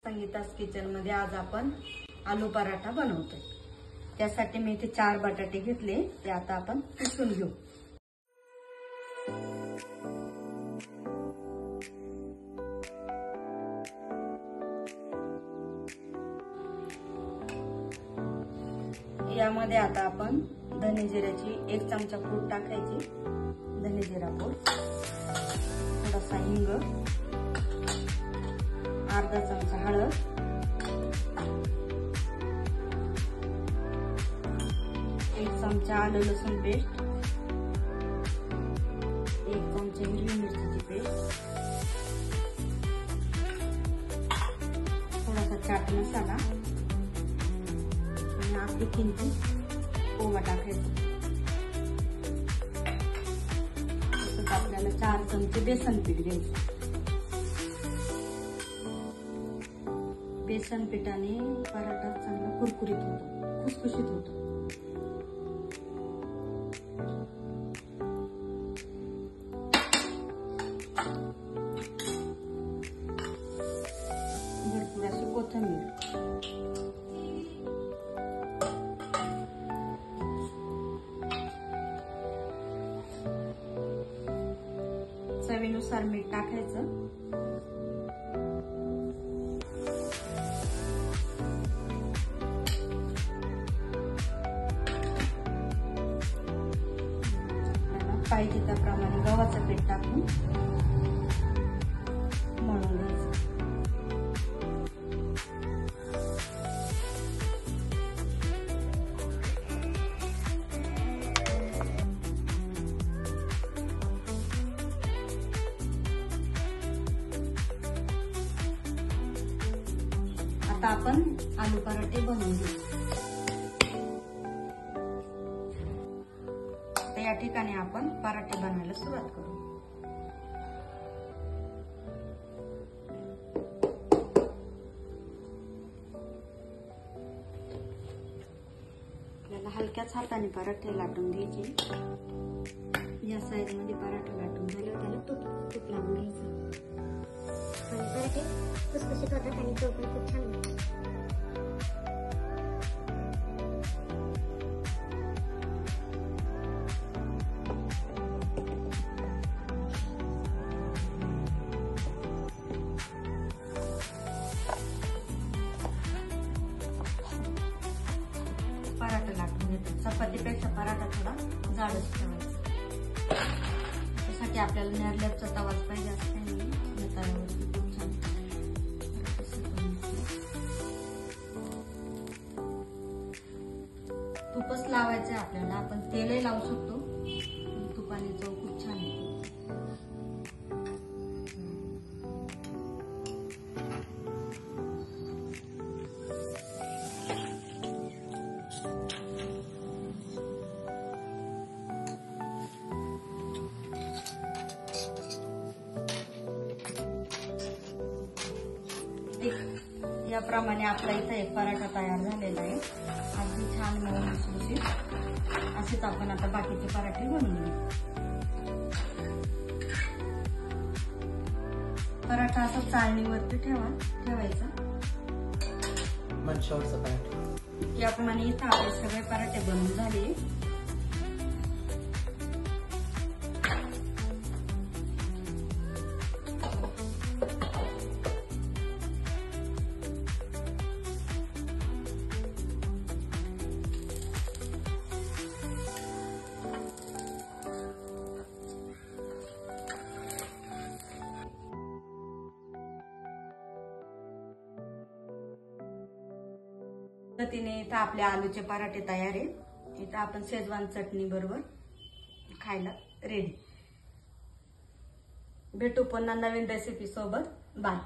संगीता's kitchen मध्ये आज आपण आलू पराठा बनवतोय। त्यासाठी मी इथे 4 बटाटे घेतले, ते आता आपण किसून घेऊ। यामध्ये आता आपण धने जिऱ्याची 1 चमचा पूड टाकायची, धने जिरा पूड, थोडासा हिंग, अर्धा चमचा हळद, 1 चमचा आलं लसूण पेस्ट, 1 चमचा हिरवी मिरचीची पेस्ट, थोडासा चाट मसाला आणि अर्धी किंचित ओवा टाकायचा। तसंच आपल्याला 4 चमचे बेसन पीठ घ्यायचं। बेसन पिठाने पराठा चांगला कुरकुरीत होतो, खुसखुशीत होतो। भरपूर अशी कोथिंबीर, चवीनुसार मीठ टाकायचं। पाहिजे त्याप्रमाणे गव्हाचं पीठ टाकून मळून घ्यायचं। आता आपण आलू पराठे बनवून घेऊ। या ठिकाणी आपण पराठे बनवायला सुरुवात करू। आपल्याला हलक्याच हाताने पराठे लाटून घ्यायचे। या साईज मध्ये पराठा लाटून झाल्यावर त्याला तूप लावून घ्यायचं। पराठे खुसखुशीत होतात आणि चव पण खूप छान होते। पराठा लाटून घेतो। चपातीपेक्षा पराठा थोडा जाडच ठेवायचा। त्यासाठी आपल्याला निर्लेपचा तवाच पाहिजे असं काही नाही। तव्यावरती खूप छान तूपच लावायचं आपल्याला, आपण तेलही लावू शकतो। तुपाने चव खूप छान येते। याप्रमाणे आपला इथे एक पराठा तयार झालेला आहे। अगदी छान मऊ लुसलुशीत। असेच आपण आता बाकीचे पराठे बनवून घेऊ। पराठा असा चाळणीवरती ठेवायचा। याप्रमाणे इथे आपले सगळे पराठे बनवून झाले। पद्धतीने इथं आपले आलूचे पराठे तयार आहेत। इथं आपण शेजवान चटणी बरोबर खायला रेडी। भेटू पुन्हा नवीन रेसिपी सोबत। बाय।